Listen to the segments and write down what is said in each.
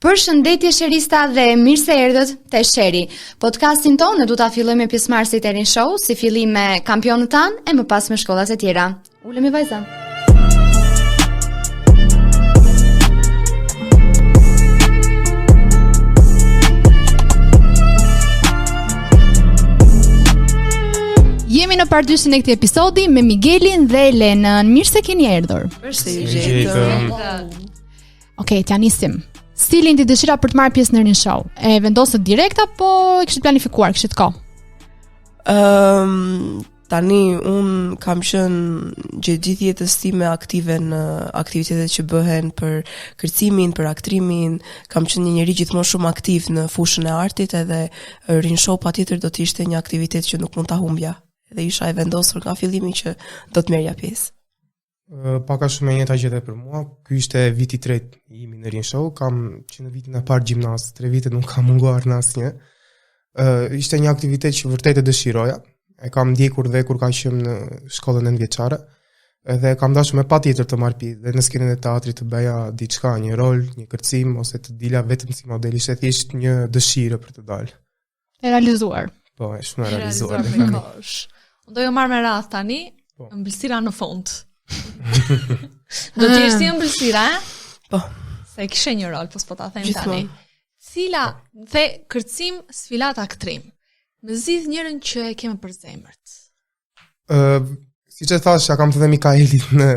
Përshëndetje Sherista dhe mirë se erdhët te Sheri. Podcastin tonë do ta fillojmë me pjesëmarrësit e Rin Show, si fillim me kampionët tanë e më pas me shkollat e tjera. Ulemi vajza. Jemi në partyshin e këtij episodi me Miguelin dhe Elenën. Mirë se keni erdhur. Okej, t'ja nisim. Stilin ti dëshira për të marrë pjesë në Rin Show? E vendosët direkt apo e kishit planifikuar, kishit kohë? Tani unë kam qenë gjithë jetës time aktive në aktivitetet që bëhen për kërcimin, për aktrimin. Kam qenë një njeri gjithmonë shumë aktiv në fushën e artit, edhe Rin Show patjetër do të ishte një aktivitet që nuk mund ta humbja. Dhe isha e vendosur nga fillimi që do të merrja pjesë. Paka shumë e njëjta gjë për mua. Ky ishte viti i tretë imi në Rin Show. Kam që në vitin e parë gjimnaz, 3 vite nuk kam munguar në asnjë. Ishte një aktivitet që vërtet e dëshiroja. E kam ndjekur dhe kur ka qenë në shkollën e nëntëvjeçare. Edhe kam dashur me patjetër të marr pjesë dhe në skenën e teatrit të bëja diçka, një rol, një kërcim ose të dila vetëm si model. Ishte thjesht një dëshirë për të dalë. E realizuar. Po, është shumë e realizuar. Do jo marr me radh tani, ëmbëlsira në fund. Do të jesh si ëmbëlsira, Po. Se kishe një rol, po ta them tani. Cila the kërcim, sfilat, aktrim. Më zgjidh njërin që e kemë për zemërt. Siç e thash, ja kam të dhe Mikaelit në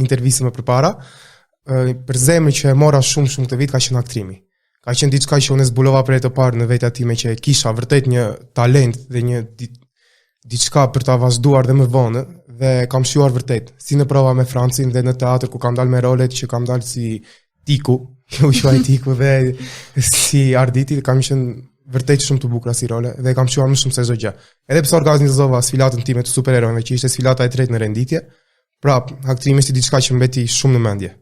intervistën më përpara. Për zemrën që e mora shumë këtë vit ka qenë aktrimi. Ka qenë diçka që unë zbulova për e të parë në vetja time që kisha vërtet një talent dhe një diçka për ta vazhduar dhe më vonë, dhe kam shijuar vërtet, si në prova me Francin dhe në teatr ku kam dalë me rolet që kam dalë si Tiku, u quaj Tiku dhe si Arditi, kam qenë vërtet shumë të bukura si role dhe kam shijuar më shumë se çdo gjë. Edhe pse organizova sfilatën time të superherojve, që ishte sfilata e tretë në renditje, prap aktrimi ishte diçka që mbeti shumë në mendje.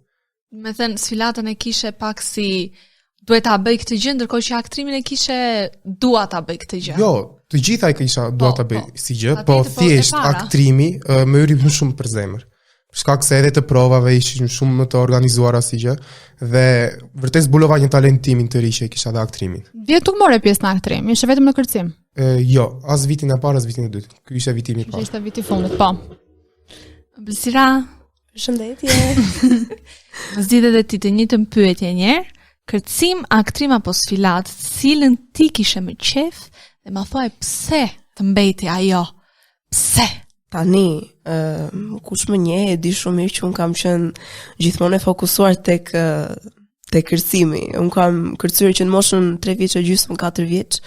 Me thënë, sfilatën e kishe pak si duhet ta bëj këtë gjë, ndërkohë që aktrimin e kishe dua ta bëj këtë gjë. Jo, të gjitha i kisha dua ta bëj si gjë, Patjetër, po po, thjesht e para. aktrimi më hyri më shumë për zemër. Për shkak se edhe të provave ishin shumë më të organizuara si gjë dhe vërtet zbulova një talent timin të ri që kisha dhe aktrimin. Vjet nuk more pjesë në aktrim, ishte vetëm në kërcim. Jo, as vitin e parë, as vitin e dytë. Ky ishte vitimi i parë. Ishte viti i fundit, po. Ëmbëlsira, Përshëndetje. më zgjidh edhe ti të njëjtën pyetje një herë. Kërcim, aktrim apo sfilat, cilën ti kishe më qef dhe ma thuaj pse të mbeti ajo? Pse? Tani, kush më njeh e di shumë mirë që unë kam qenë gjithmonë e fokusuar tek kërcimi. Unë kam kërcyer që në moshën 3 vjeç e gjysmë, 4 vjeç.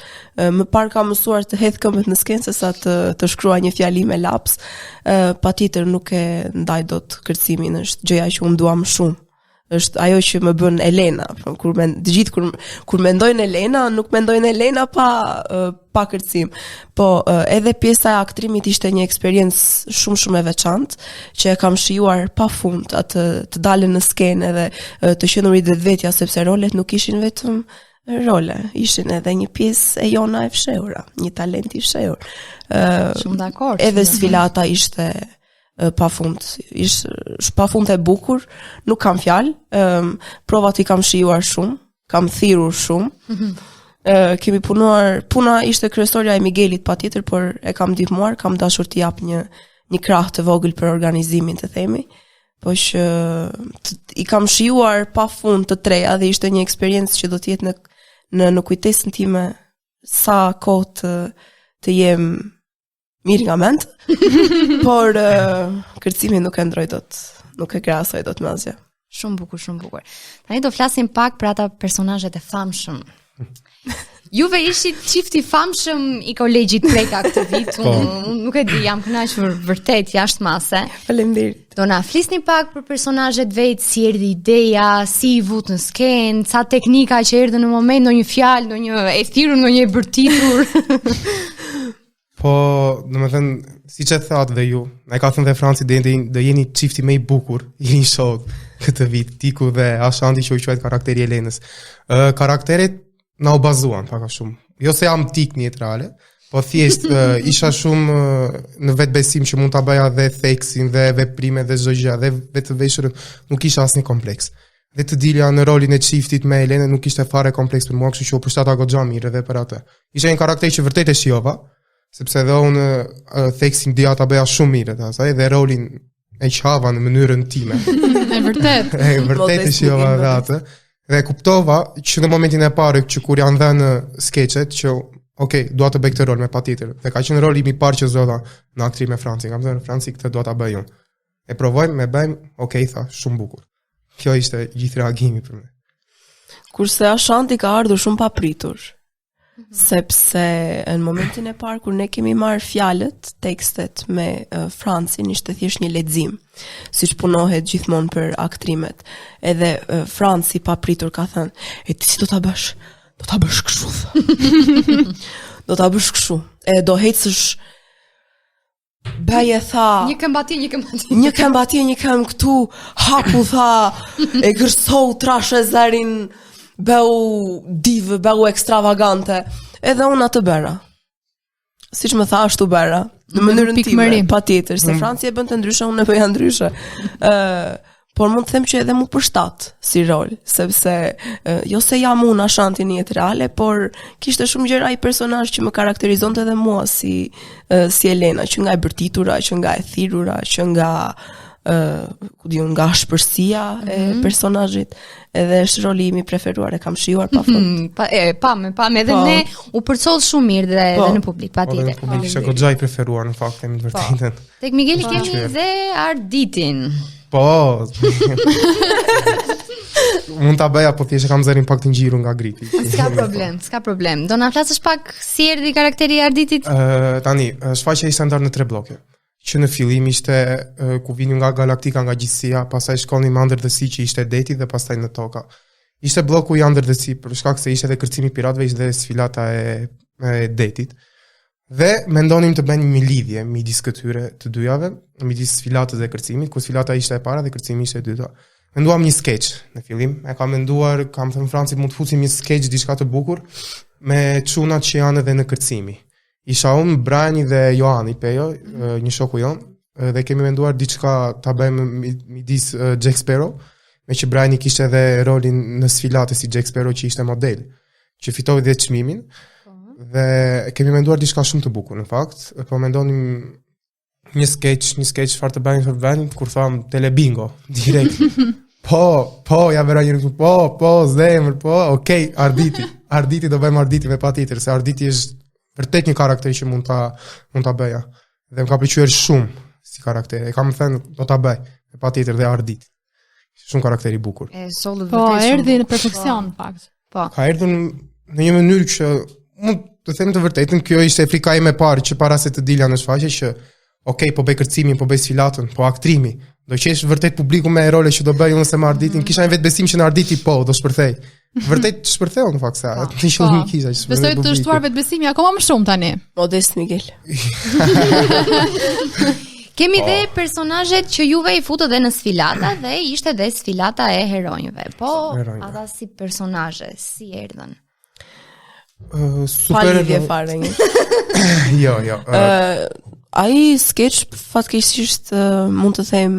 Më parë kam mësuar të hedh këmbët në skenë sesa të shkruaj një fjali me laps. Patjetër nuk e ndaj dot kërcimin, është gjëja që unë dua më shumë. Është ajo që më bën Elena. Kur mendojnë Elena, nuk mendojnë Elena pa kërcim. Po edhe pjesa e aktrimit ishte një eksperiencë shumë e veçantë që e kam shijuar pafund atë të dalën në skenë edhe të qenurit dhe vetja, sepse rolet nuk ishin vetëm role, ishin edhe një pjesë e jona e fshehura, një talent i fshehur. Shumë dakord. Edhe sfilata ishte pafund e bukur, nuk kam fjalë. Provat i kam shijuar shumë, kam thirrur shumë. Kemi punuar, puna ishte kryesorja e Miguelit patjetër, por e kam ndihmuar, kam dashur t'i jap një krah të vogël për organizimin, të themi. Po që i kam shijuar pafund të treja dhe ishte një eksperiencë që do të jetë në kujtesën time sa kohë të jem mirë nga mend, por kërcimi nuk e ndroj dot, nuk e krahasoj dot me asgjë. Shumë bukur. Tani do flasim pak për ata personazhet e famshëm. Juve ishit çifti famshëm i kolegjit Preka këtë vit. Unë nuk e di, jam kënaqur vërtet jashtë mase. Faleminderit. Do na flisni pak për personazhet vetë, si erdhi ideja, si i vut në skenë, ca teknika që erdhën në moment, ndonjë fjalë, ndonjë e thirrur, ndonjë e bërtitur. Po, domethënë, siç e thatë dhe ju, e ka thënë dhe Franci do jeni çifti më i bukur i Rin Show këtë vit, Tiku dhe Ashanti që u quajt karakteri i Elenës. Karakteret na u bazuan pak a shumë. Jo se jam tik në jetë reale, po thjesht isha shumë në vetbesim që mund ta bëja dhe theksin dhe veprime dhe çdo gjë, dhe vetë veshur nuk kisha asnjë kompleks. Dhe të dilja në rolin e çiftit me Elenën nuk ishte fare kompleks për mua, kështu që u përshtata goxha mirë edhe për atë. Ishte një karakter që vërtet e shijova, sepse edhe unë theksin dia ta bëja shumë mirë atë, asaj dhe rolin e qava në mënyrën time. E vërtet. E vërtet e shijova edhe atë. Dhe kuptova që në momentin e parë që kur janë dhënë skeçet që dua të bëj këtë rol me patjetër. Dhe ka qenë roli im i parë që zota në aktrim me Franci. Kam thënë Franci këtë dua ta bëj unë. E provojmë, me bëjmë, tha, shumë bukur. Kjo ishte gjithë reagimi për me. Kurse Ashanti ka ardhur shumë papritur. Sepse në momentin e parë kur ne kemi marrë fjalët, tekstet me Francin, ishte thjesht një lexim, siç punohet gjithmonë për aktrimet. Edhe Franci papritur ka thënë, "E ti si do ta bësh? Do ta bësh kështu." Do ta bësh kështu. E do hecësh Baje tha Një këmbë atje, një këmbë atje. Një këmbë atje, një këmbë këtu, hapu tha, e gërsou trashe zërin, beu divë, beu ekstravagante. Edhe unë atë bëra. Siç më tha ashtu bëra, në mënyrën time, patjetër, se Franci e bën të ndryshe, unë e bëja ndryshe. Por mund të them që edhe mu përshtat si rol, sepse jo se jam unë Ashanti në jetë reale, por kishte shumë gjëra i personazh që më karakterizonte edhe mua si Elena, që nga e bërtitura, që nga e thirrura, që nga nga shpërsia e personazhit, edhe është roli im i preferuar, e kam shijuar pafund. Pam, edhe ne u përcoll shumë mirë dhe në publik, patjetër. Në publik ishte goxha i preferuar në fakt, themi të vërtetën. Tek Migueli kemi dhe Arditin. Po. Mund ta bëja, po thjesht kam zërin pak të ngjitur nga gripi. S'ka problem. Do na flasësh pak si erdhi karakteri i Arditit? Tani, shfaqja ishte ndarë në 3 bloke. Që në fillim ishte ku vinin nga galaktika, nga gjithësia, pastaj shkonim Under the Sea që ishte deti dhe pastaj në toka. Ishte bloku i Under the Sea për shkak se ishte edhe kërcimi piratëve, ishte edhe sfilata e detit. Dhe mendonim të bënim një lidhje midis këtyre të dyjave, midis sfilatës dhe kërcimit, ku sfilata ishte e para dhe kërcimi ishte e dyta. Menduam një skeç në fillim, kam thënë Franci mund të fusim një skeç diçka të bukur me çunat që janë edhe në kërcimi. Isha unë, Briani dhe Joani Pejo, një shoku jon, dhe kemi menduar diçka ta bëjmë midis Jack Sparrow, me që Briani kishte edhe rolin në sfilatë si Jack Sparrow që ishte model, që fitoi dhe çmimin. Dhe kemi menduar diçka shumë të bukur në fakt, po mendonim një skeç çfarë të bëjmë për vendin, kur tham telebingo direkt. Ja vera një po, zemër, Arditi do bëjmë Arditi me patjetër, se Arditi është vërtet një karakter që mund ta bëja. Dhe më ka pëlqyer shumë si karakter. E kam thënë do ta bëj me patjetër dhe Arditi. Shumë karakter i bukur. Erdhi në perfeksion në fakt. Ka erdhur në një mënyrë që mund të them të vërtetën, kjo ishte frika ime e parë që para se të dilja në shfaqje që po bëj kërcimin, po bëj sfilatën, po aktrimi. Do qesh vërtet publiku me role që do bëj unë se me Arditin, kisha një vetë besim që në Arditi do shpërthej. Vërtet shpërtheu në fakt sa. Ti qenë kisha. Besoj të shtuar vetë besimi akoma më shumë tani. Modest Miguel. Kemi dhe personazhet që juve i futët dhe në sfilata dhe ishte dhe sfilata e heronjëve. Ata si personazhe, si erdhën? Super fare një. Jo. Ai skeç fatkeqësisht mund të them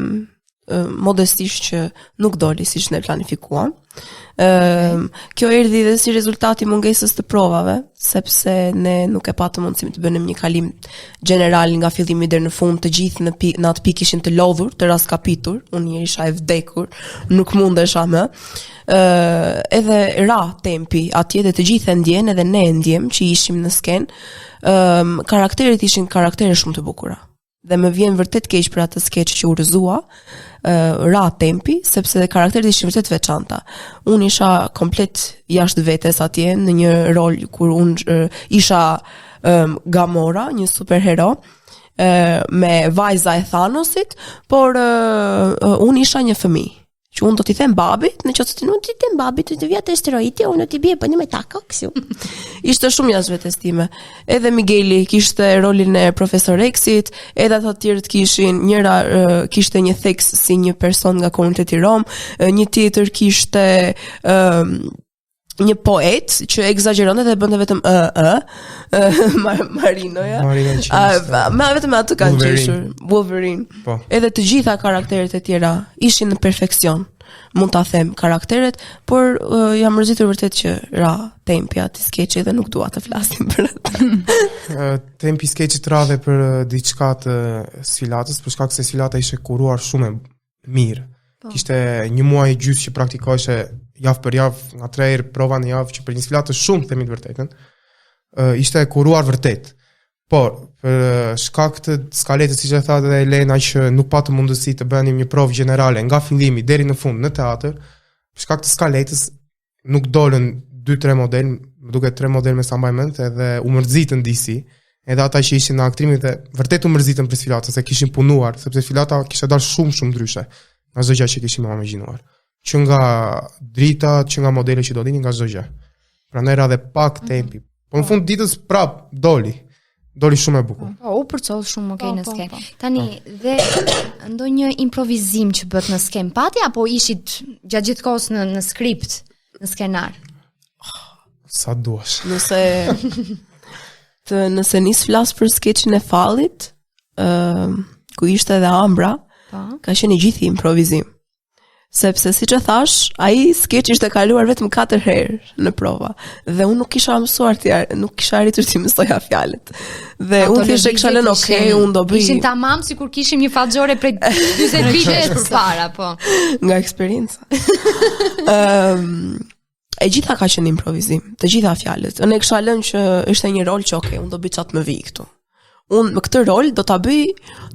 modestisht që nuk doli siç ne planifikuam. Kjo erdhi dhe si rezultati mungesës të provave, sepse ne nuk e patëm mundësim të bënim një kalim general nga fillimi deri në fund, të gjithë në atë pikë ishin të lodhur, të raskapitur, unë isha e vdekur, nuk mundesha më. Edhe ra tempi atje dhe të gjithë e ndjen, edhe ne e ndjem që ishim në sken. Karakteret ishin karaktere shumë të bukura. Dhe më vjen vërtet keq për atë skeç që u rrëzua, ra tempi, sepse dhe karakteret ishin vërtet veçanta. Unë isha komplet jashtë vetes atje në një rol kur unë isha Gamora, një superhero, me vajza e Thanosit, por unë isha një fëmijë. Që unë do t'i them babit, në qoftë se nuk t'i them babit, të vjet asteroidi, unë do t'i bie bëni me taka kështu. Ishte shumë jashtë vetes time. Edhe Migueli kishte rolin e Profesor Xit, edhe ata të tjerët kishin, njëra kishte një theks si një person nga komuniteti rom, një tjetër kishte një poet që egzageronte dhe bënte vetëm Marinoja. Me vetëm atë kanë qeshur Wolverine. Edhe të gjitha karakteret e tjera ishin në perfeksion. mund ta them karakteret, por jam mërzitur vërtet që ra tempi aty skeçi dhe nuk dua të flasim për atë. Tempi skeçit ra dhe për diçka të sfilatës, për shkak se sfilata ishte kuruar shumë mirë. Kishte një muaj e gjysmë që praktikoheshe javë për javë, nga 3 herë prova në javë, që për një sfilatë shumë, themi të vërtetën, ishte kuruar vërtet. Por, për shkak të skaletës, siç e thatë edhe Elena, që nuk patë mundësi të bënim një provë generale nga fillimi deri në fund në teatr, për shkak të skaletës nuk dolën 2-3 model, më duket 3 model me sa mbaj mend, edhe u mërzitën disi, edhe ata që ishin në aktrimin dhe vërtet u mërzitën për sfilatën, se kishin punuar, sepse sfilata kishte dalë shumë ndryshe nga çdo gjë që kishim imagjinuar. Që nga drita, që nga modele që do dini, nga çdo gjë. Prandaj ra dhe pak tempi. Po në fund ditës prap doli shumë e bukur. U përcoll shumë okay në skenë. Tani, dhe ndonjë improvizim që bët në skenë pati, apo ishit gjatë gjithë kohës në skript, në skenar? Sa duash. Nëse nis flas për skeçin e fallit, ku ishte edhe Ambra, ka qenë gjithë improvizim. Sepse siç e thash, ai skeç ishte kaluar vetëm 4 herë në prova dhe unë nuk kisha mësuar nuk kisha arritur të mësoja fjalët. Dhe unë thjesht e kisha lënë unë do bëj. Ishin tamam sikur kishim një fallxore prej 40 vitesh përpara, po. Nga eksperjenca. E gjitha ka qenë improvizim, të gjitha fjalët. Unë e kisha lënë që ishte një rol që unë do bëj çat më vi këtu. Unë me këtë rol do ta bëj,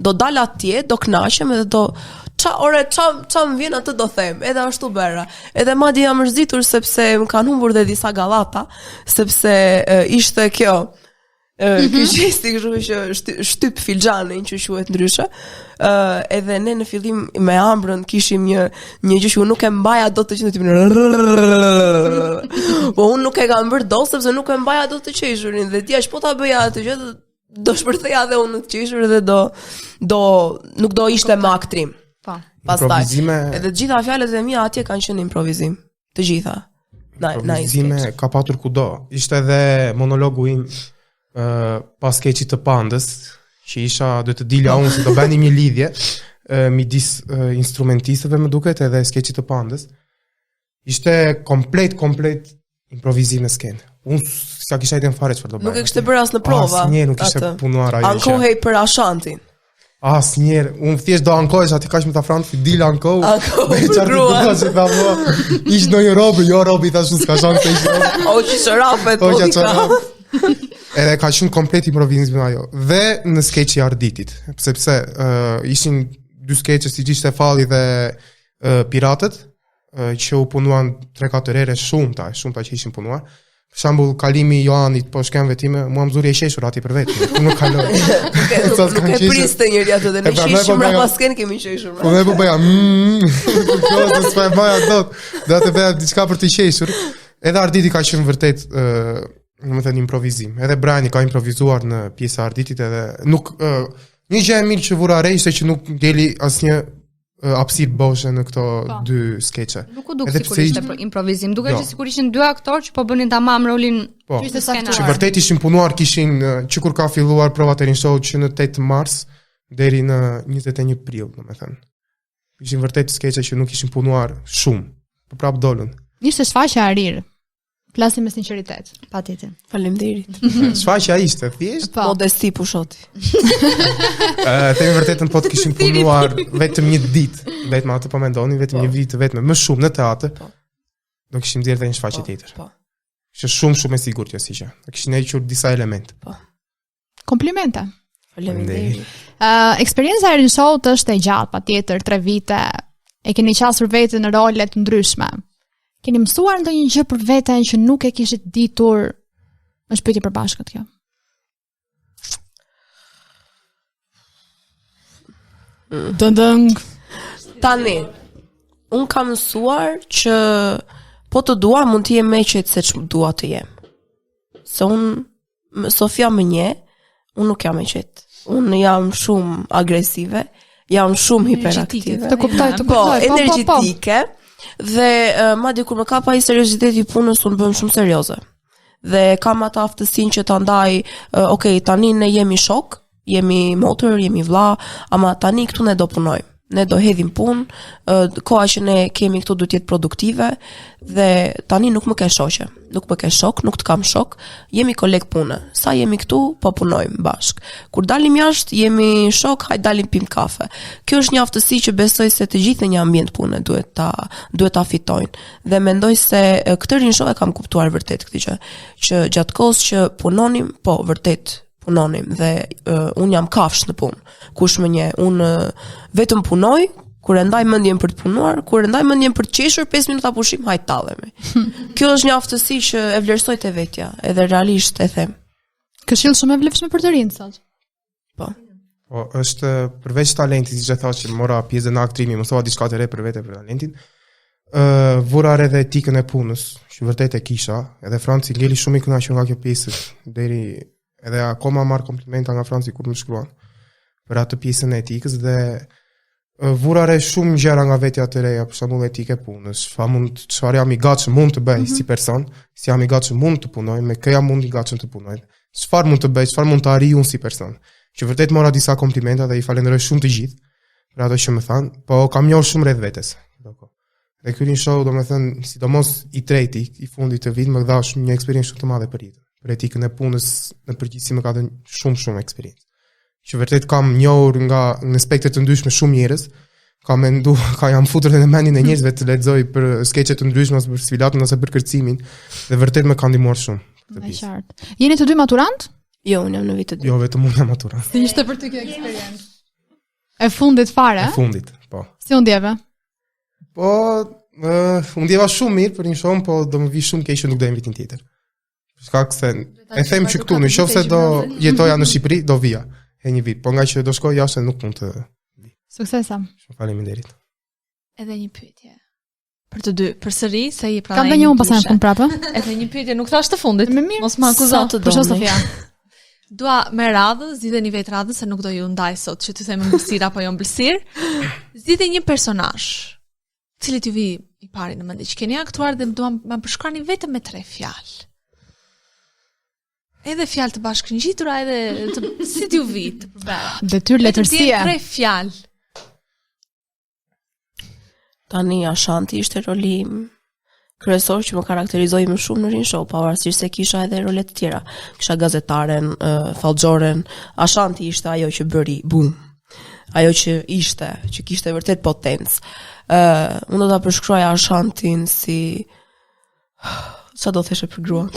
do dal atje, do kënaqem edhe do qa më vjen atë do them, edhe ashtu bëra. Edhe madje jam mërzitur sepse më kanë humbur dhe disa gallata, sepse ishte kjo ky gjesti kështu që shtyp filxhanin që quhet ndryshe. Edhe ne në fillim me Ambrën kishim një gjë që unë nuk e mbaja dot të qendroj. Po unë nuk e kam bërë dot sepse nuk e mbaja dot të qeshurin dhe dia që po ta bëja atë gjë do shpërtheja dhe unë të qeshur dhe nuk do ishte më aktrim. Po. Pastaj edhe të gjitha fjalët e mia atje kanë qenë improvizim, të gjitha. Improvizime ka patur kudo. Ishte edhe monologu im pas skeçit të Pandës, që isha do të dilja unë se do bënim një lidhje midis instrumentistëve më duket edhe skeçit të Pandës. Ishte komplet improvizim në skenë. Unë s'ka kisha idën fare çfarë do bëj. Nuk e kishte bërë as në prova. Asnjëherë nuk ishte punuar ajo. Ankohej për Ashantin. Asnjëherë, unë thjesht do ankohesh aty kaq me ta frant, dil ankoh. Me çfarë do të thosh ta ish në një robi tash s'ka shans të ish. O që rapet, Edhe ka qenë komplet improvizim ajo. Dhe në skeçi i Arditit, sepse ishin 2 skeçe siç ishte Falli dhe Piratët, që u punuan 3-4 herë shumë ta që ishin punuar. Për shembull, kalimi i Joanit po shkenve time, mua më zuri e sheshur aty për vetë. Nuk kaloj. Nuk e priste njëri atë dhe ne shishim brapa sken kemi sheshur. Po ne po bëja. Do të bëja dot. Do të bëja diçka për të qeshur. Edhe Arditi ka qenë vërtet, domethënë improvizim. Edhe Briani ka improvizuar në pjesa e Arditit edhe nuk një gjë e mirë që vura re ishte që nuk deli asnjë hapësirë boshe në këto 2 skeçe. Nuk u duk sikur ishte për improvizim, duket që sikur ishin 2 aktorë që po bënin tamam rolin që vërtet ishin punuar, kishin që kur ka filluar prova të show që në 8 mars deri në 21 prill, domethënë. Ishin vërtet skeçe që nuk ishin punuar shumë, por prap dolën. Ishte shfaqja e rir. Flasim me sinqeritet. Patjetër. Faleminderit. Shfaqja ishte thjesht modesti pushoti. Themi vërtetën po të kishim punuar vetëm një ditë, vetëm atë po mendonin, vetëm një vit vetëm më shumë në teatr. Do kishim dhënë një shfaqje tjetër. Ishte shumë e sigurt jo si që. Kishin hequr disa elemente. Komplimente. Faleminderit. Eksperienca e Rin Show-t është e gjatë, patjetër 3 vite. E keni qasur veten në role të ndryshme. Keni mësuar ndonjë gjë për veten që nuk e kishit ditur? Është pyetje për bashkët kjo. Dëndëng. Tani, unë kam mësuar që po të dua mund të jem më qetë se që dua të jem. Se unë, Sofia më nje, unë nuk jam e qetë. Unë jam shumë agresive, jam shumë hiperaktive. Të kuptoj. Energjitike. Dhe madje kur më ka pa i serioziteti punës, unë bëm shumë serioze. Dhe kam atë aftësinë që ta ndaj, okay, tani ne jemi shok, jemi motor, jemi vlla, ama tani këtu ne do punojmë. ne do hedhim punë, koha që ne kemi këtu duhet jetë produktive dhe tani nuk më ke shoqe, nuk më ke shok, nuk të kam shok, jemi koleg pune. Sa jemi këtu, po punojmë bashk. Kur dalim jashtë, jemi shok, hajde dalim pim kafe. Kjo është një aftësi që besoj se të gjithë në një ambient pune duhet ta fitojnë. Dhe mendoj se këtë rinjë e kam kuptuar vërtet këtë gjë, që gjatë kohës që punonim, po vërtet punonim dhe unë jam kafsh në punë. Kush më nje, unë vetëm punoj, kur e ndaj mendjen për të punuar, kur e ndaj mendjen për të qeshur 5 minuta pushim, hajt tallemi. Kjo është një aftësi që e vlerësoj te vetja, edhe realisht e them. Këshill shumë e vlefshme për të rinë sot. Po. Po, është përveç talentit, siç e thash që mora pjesë në aktrimi, mësova diçka të re për vete për talentin. Vura re dhe etikën e punës, që vërtet e kisha, edhe Franci ngeli shumë i kënaqur nga kjo pjesë deri edhe akoma marr komplimenta nga Franci kur më shkruan për atë pjesën e etikës dhe vura re shumë gjëra nga vetja të reja, për shembull etikë e punës, çfarë jam i gatshëm mund të bëj si person, si jam i gatshëm mund të punoj, me kë jam mund i gatshëm të punoj. Çfarë mund të bëj, çfarë mund të arrij unë si person. Që vërtet mora disa komplimenta dhe i falenderoj shumë të gjithë për ato që më thanë, po kam njohur shumë rreth vetes. Dhe ky show, domethënë, sidomos i treti, i fundit të vitit, më dha shumë një eksperiencë shumë të madhe për jetën. Për etikën e punës në përgjithësi më ka dhënë shumë eksperiencë. Që vërtet kam njohur nga në aspekte të ndryshme shumë njerëz, jam futur në mendjen e njerëzve të lexoj për skeçe të ndryshme ose për sfilatën ose për kërcimin dhe vërtet më ka ndihmuar shumë. Në qartë. Jeni të dy maturant? Jo, unë jam në vit të dy. Jo, vetëm unë jam maturant. Si ishte për ty kjo eksperiencë? E fundit fare? E fundit, po. Si u ndjeve? Po, u ndjeva shumë mirë për një show, po do më vi shumë keq që nuk do jem vitin tjetër. Shkak se e them që këtu, nëse do jetoja në Shqipëri, do vija e një vit, po nga që do shkoj jashtë nuk mund të vi. Suksesa. Shumë faleminderit. Edhe një pyetje. Për të dy, përsëri se i Kam dhënë unë pasaj në fund prapë. Edhe një pyetje, nuk thash të fundit. Mos më akuzo. Për çfarë Sofia? Dua me radhë, zgjidheni vetë radhën se nuk do ju ndaj sot që të them mbulsir apo jo mbulsir. Zgjidhni një personazh, cili t'ju vi i pari në mendje që keni aktuar dhe dua ma përshkruani vetëm me 3 fjalë. Edhe fjalë të bashkëngjitura, edhe si t'ju vi të përbërë. Detyrë letërsie. 3 fjalë. Tani Ashanti ishte roli kryesor që më karakterizoi më shumë në Rin Show, pavarësisht se kisha edhe role të tjera. Kisha gazetaren, fallxoren, Ashanti ishte ajo që bëri boom. Ajo që kishte vërtet potencë. Unë do ta përshkruaja Ashantin si sa do theshe për gruan.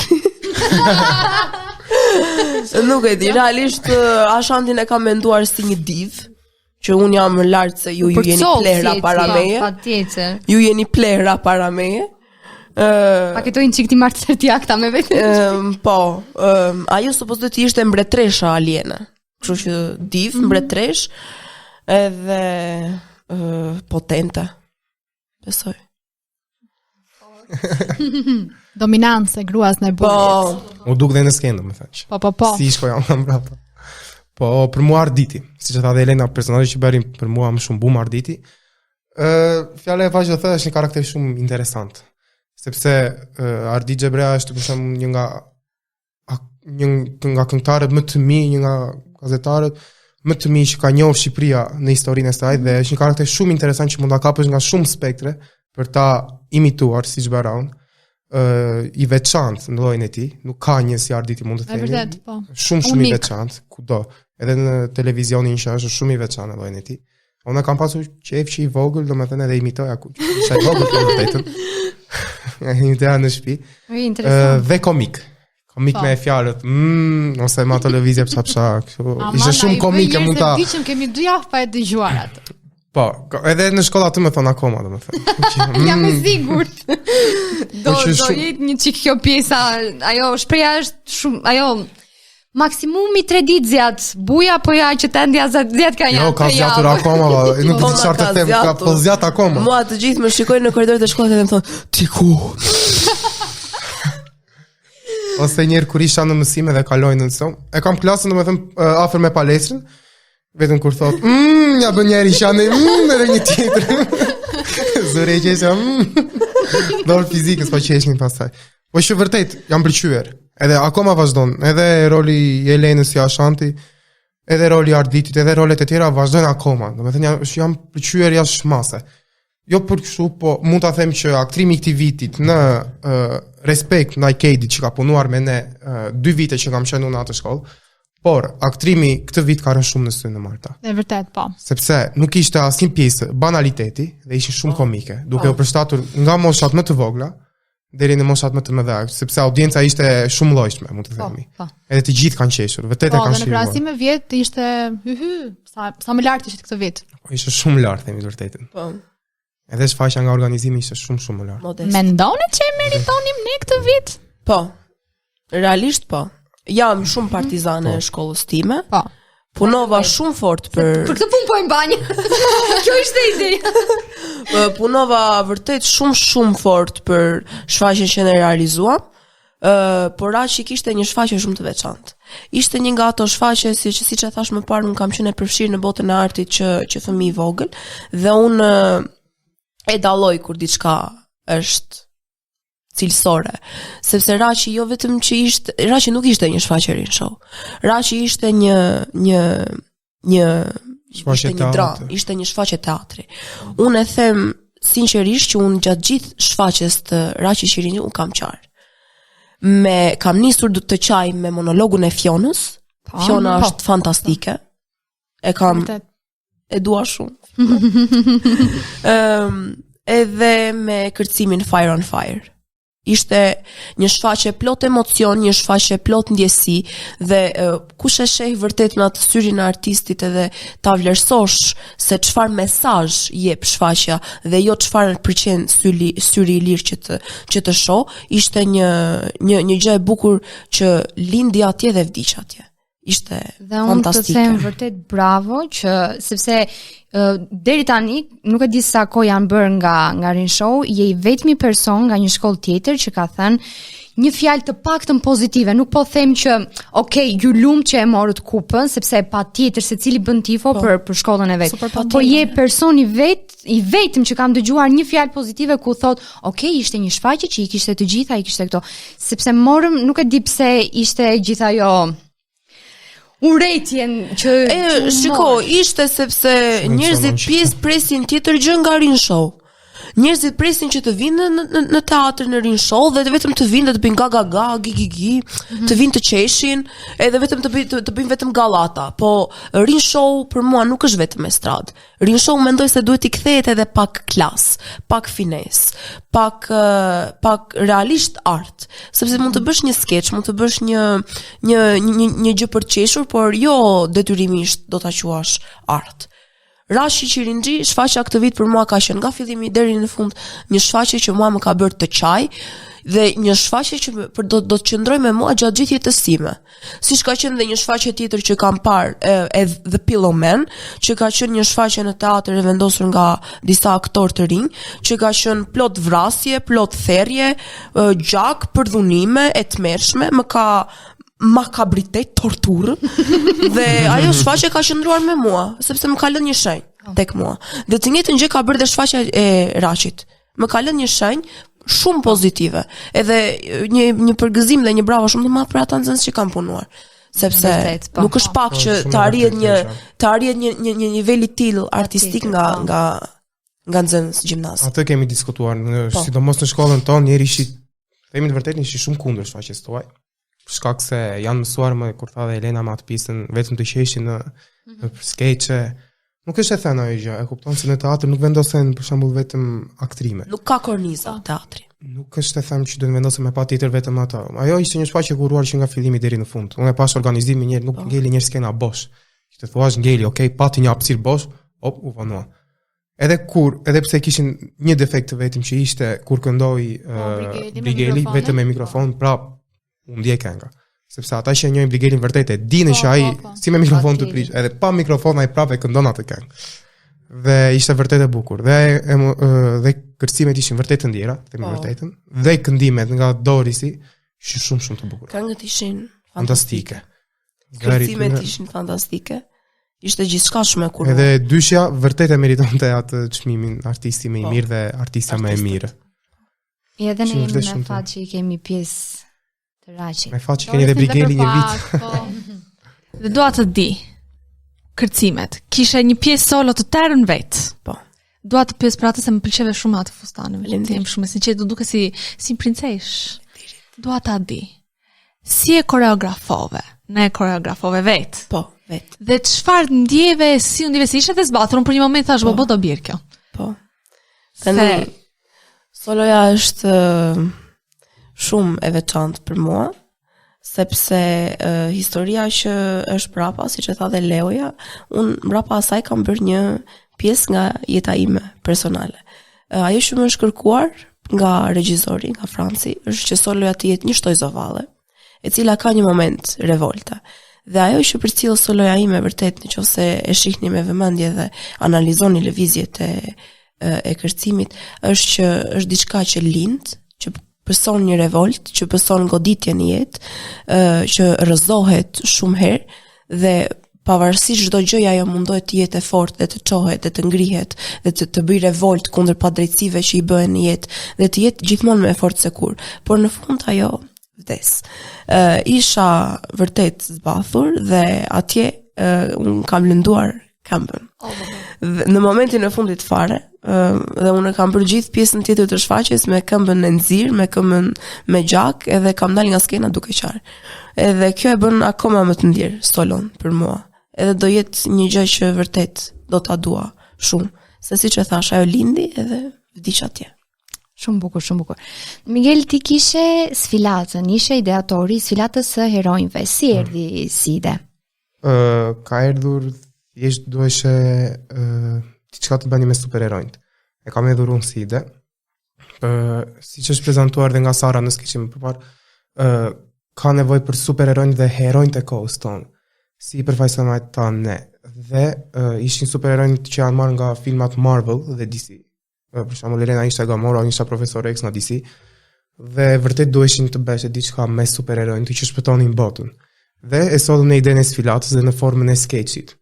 Nuk e di, realisht Ashantin e kam menduar si një div, që unë jam lart se ju jeni plehra para meje. Patjetër. Ju jeni plehra para meje. Paketojnë çik ti marr certiakta me vete. Po, ajo supozoj të ishte mbretresha aliene. Kështu që div, mbretresh, edhe potente. Besoj. Dominancë e gruas në burrit. Po, u duk dhe në skenë, më thënë. Po. Si shkoja nga mbrapa. Po, për mua Arditi, siç e tha dhe Elena, personazhi që bëri për mua më shumë boom Arditi. Fjala e vazhdo thë është një karakter shumë interesant. Sepse Ardi Xhebrea është për shembull një nga këngëtarët më të mirë, një nga gazetarët më të mirë që ka njohur Shqipëria në historinë e saj dhe është një karakter shumë interesant që mund ta kapësh nga shumë spektre për ta imituar siç bëraun. I veçantë në llojin e tij, nuk ka një si Arditi mund të themi. Vërtet, po. Shumë i veçantë, kudo. Edhe në televizionin është shumë i veçantë në llojin e tij. Unë kam pasur qejf që i vogël, domethënë edhe imitoja ku isha i vogël për vetëm. Një ideja në shtëpi. Dhe komik. Komik me fjalët. Ose me televizia psa. Ishte shumë komike mund ta. Diçëm kemi 2 javë pa e dëgjuar atë. Po, edhe në shkolla të më thonë akoma, domethënë. Jam e sigurt. Do jetë një çik kjo pjesa, ajo shpreha është shumë, ajo maksimumi 3 ditë zjat. Buja po ja që tendja zjat ka janë. Jo, ka zjatur akoma, nuk di çfarë të them, ka po zjat akoma. Mua të gjithë më shikojnë në korridorin e shkollës dhe më thonë, "Ti ku?" Ose njerë kur isha në mësime dhe kalojnë në nëson. E kam klasën, domethënë, afër me palestrën. Vetëm kur thot, ja bën njëri shane, edhe një tjetër. Zëre qesha, Dorë fizikës pa qeshnin pastaj. Po që vërtet, jam pëlqyer. Edhe akoma vazhdon. Edhe roli i Elenës si Ashanti, edhe roli i Arditit, edhe rolet e tjera vazhdojnë akoma. Domethënë janë pëlqyer jashtë mase. Jo për kështu, po mund ta them që aktrimi i këtij vitit në respekt ndaj Kedit që ka punuar me ne 2 vite që kam qenë në atë shkollë, por aktrimi këtë vit ka rënë shumë në synë e Marta. E vërtet, po. Sepse nuk ishte asnjë pjesë banaliteti dhe ishin shumë komike, duke u përshtatur nga moshat më të vogla deri në moshat më të mëdha, sepse audienca ishte shumë llojshme, mund të themi. Po. Edhe të gjithë kanë qeshur, vërtet e Po, kanë dhe në shijuar. krahasim me vjet ishte sa më lart ishte këtë vit. Ishte shumë lart, themi të vërtetën. Po, Edhe shfaqja nga organizimi ishte shumë më lart. modest. Mendoni që e meritonim ne këtë vit? Po, realisht po. Jam shumë partizane e shkollës time. Po. Punova shumë fort për Për këtë punë po e banjë. Kjo ishte ideja. punova vërtet shumë fort për shfaqjen që ne realizuam. Por Rashi kishte një shfaqje shumë të veçantë. Ishte një nga ato shfaqje siç e thash më parë, unë kam qenë e përfshirë në botën e artit që fëmijë i vogël dhe unë e dalloj kur diçka është cilësore, sepse Rashi jo vetëm që Rashi nuk ishte një shfaqje rinë show. Rashi ishte një Shfaqje teatri. ishte një shfaqje teatri. Unë e them sinqerisht që unë gjatë gjithë shfaqjes të Rashi Qirini unë kam qarë. Kam nisur të qaj me monologun e Fionës. Fiona është fantastike. E dua shumë. Edhe me kërcimin Fire on Fire. Ishte një shfaqje plot emocion, një shfaqje plot ndjesi dhe kush e sheh vërtet në atë syrin e artistit edhe ta vlerësosh se çfarë mesazh jep shfaqja dhe jo çfarë përqen syri i lirë që të shoh, ishte një gjë e bukur që lindi atje dhe vdiq atje. Ishte dhe unë të them vërtet bravo që sepse deri tani nuk e di sa kohë janë bërë nga Rin Show, je i vetmi person nga një shkollë tjetër që ka thënë një fjalë të paktën pozitive. Nuk po them që ju lumt që e morët kupën, sepse patjetër secili bën tifo për shkollën e vet. Po je person i vetëm që kam dëgjuar një fjalë pozitive ku thot, ishte një shfaqje që i kishte të gjitha, i kishte këto. Sepse morëm, nuk e di pse ishte gjithë ajo uretjen që shiko, ishte sepse njerëzit presin tjetër gjë nga Rin Show. Njerëzit presin që të vinë në teatr në Rin Show dhe vetëm të vinë dhe të bëjnë ga, gi, të vinë të qeshin, edhe vetëm të bëjnë vetëm gallata. Po Rin Show për mua nuk është vetëm estrad. Rin Show mendoj se duhet i kthehet edhe pak klas, pak fines, pak realisht art, sepse mund të bësh një skeç, mund të bësh një gjë për të qeshur, por jo detyrimisht do ta quash art. Rashi Qirini, shfaqja këtë vit për mua ka qenë nga fillimi deri në fund një shfaqje që mua më ka bërë të qaj dhe një shfaqje që do të qëndroj me mua gjatë gjithë jetës time. Siç ka qenë dhe një shfaqje tjetër që kam parë The Pillow Man, që ka qenë një shfaqje në teatr e vendosur nga disa aktorë të rinj, që ka qenë plot vrasje, plot therrje, gjak, përdhunime e tmerrshme, makabritet, torturë dhe ajo shfaqje ka qëndruar me mua sepse më ka lënë një shenjë tek mua. Dhe të njëjtën gjë ka bërë dhe shfaqja e Rashit. Më ka lënë një shenjë shumë pozitive. Edhe një përgëzim dhe një bravo shumë të madh për ata nxënës që kanë punuar. Sepse nuk është pak që të arrihet një nivel i tillë artistik nga nxënës gjimnaz. Atë kemi diskutuar, sidomos në shkollën tonë, njëri themi të vërtetë ishi shumë kundër shfaqjes tuaj. Për shkak se janë mësuar më kur tha dhe Elena me atë pjesën vetëm të qeshin në skeçe. Nuk është e thënë ajo gjë, e kupton se në teatr nuk vendosen për shembull vetëm aktrime. Nuk ka korniza teatri. Nuk është e thënë që do të vendosen me patjetër vetëm ato. Ajo ishte një shfaqje kuruar që nga fillimi deri në fund. Unë e pas organizimin njëherë nuk ngeli një skena bosh. Që të thuash ngeli, pati një hapësirë bosh, u vanua. Edhe pse kishin një defekt të vetëm që ishte kur këndoi Brigeli vetëm me mikrofon, prap u ndjej kënga. Sepse ata që njohin Brigelin vërtet e dinë që ai si me mikrofon të prish, edhe pa mikrofon ai prapë këndon atë këngë. Dhe ishte vërtet e bukur. Dhe kërcimet ishin vërtet të ndjera, themi vërtetën, dhe këndimet nga Dorisi ishin shumë të bukur. Këngët ishin fantastike. Kërcimet ishin fantastike. Ishte gjithçka shumë e kurrë. Edhe dyshja vërtet e meritonte atë çmimin artisti më i mirë dhe artistja më e mirë. Edhe ne jemi me fat që i kemi pjesë të Rashit. Me fat që keni dhe Brigeli një vit. Dhe dua të di, kërcimet. Kishe një pjesë solo të tërën vet. Po. Dua të pyes për atë se më pëlqeve shumë atë fustani. Faleminderit. Jam shumë e sinqert, do duket si princesh. Dua ta di. Si e koreografove? Ne e koreografove vet. Po, vet. Dhe çfarë ndjeve, si u ndjeve, si ishte të zbathur, unë për një moment thash, do bjer kjo. Po. Tani soloja është shumë e veçantë për mua, sepse historia që është brapa, siç e tha dhe Leoja, unë brapa asaj kam bërë një pjesë nga jeta ime personale. Ajo që më është kërkuar nga regjizori, nga Franci, është që soloja të jetë një shtojzovalle, e cila ka një moment revolte. Dhe ajo që përcjell soloja ime vërtet, nëse e shihni me vëmendje dhe analizoni lëvizjet e kërcimit, është që është diçka që lind, që pëson një revolt, që pëson goditje në jetë, që rrëzohet shumë herë dhe pavarësisht çdo gjë ajo mundohet të jetë e fortë dhe të çohet dhe të ngrihet dhe të bëj revolt kundër padrejtësive që i bëhen në jetë dhe të jetë gjithmonë më e fortë se kur. Por në fund ajo vdes. Isha vërtet zbathur dhe atje unë kam lënduar këmbën. Në momentin e fundit fare, dhe unë kam bërë gjithë pjesën tjetër të shfaqjes me këmbën në nxirr, me këmbën me gjak, edhe kam dalë nga skena duke qarë. Edhe kjo e bën akoma më të ndirë solon për mua. Edhe do jetë një gjë që vërtet do ta dua shumë, se siç e thash, ajo lindi edhe vdiq atje. Shumë bukur, shumë bukur. Miguel, ti kishe sfilatën, ishe ideatori sfilatës së heronjve. Si erdhi si ide? Ka erdhur thjesht duheshe diçka të bëni me superheronjt. E kam hedhur unë si ide. Siç është prezantuar dhe nga Sara në skeçin më përpara, ka nevojë për superheronjt dhe heronjt e kohës tonë. Si i përfaqësojmë ata ne. Dhe ishin superheronjt që janë marrë nga filmat Marvel dhe DC. Për shembull Elena ishte Gamora, ishte Profesor X në DC. Dhe vërtet duheshin të bëhej diçka me superheronjt që shpëtonin botën. Dhe e sollën në idenë e sfilatës dhe në formën e skeçit.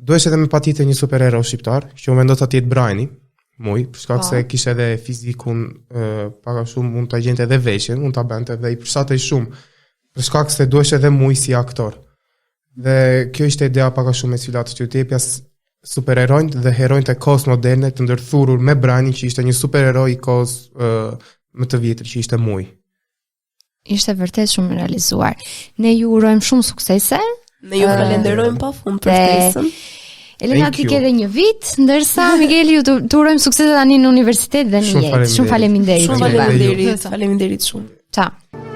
Duhesh edhe me patite një superhero shqiptar, që u vendos atje të Brajni, për shkak se kishte edhe fizikun pak a shumë mund ta gjente edhe veshjen, mund ta bënte dhe i përshtatej shumë, për shkak se duhesh edhe si aktor. Dhe kjo ishte ideja pak a shumë e sfilatës, që të jepja superheronjt dhe heronjt e kohës moderne të ndërthurur me Brajnin, që ishte një superhero i kohës më të vjetër, që ishte Muj. Ishte vërtet shumë realizuar. Ne ju urojmë shumë suksese. Ne ju falenderojmë pafund për ftesën. Elena ti ke edhe një vit, ndërsa Migueli ju të urojmë suksese tani në universitet dhe në jetë. Shumë faleminderit. Faleminderit shumë. Ciao.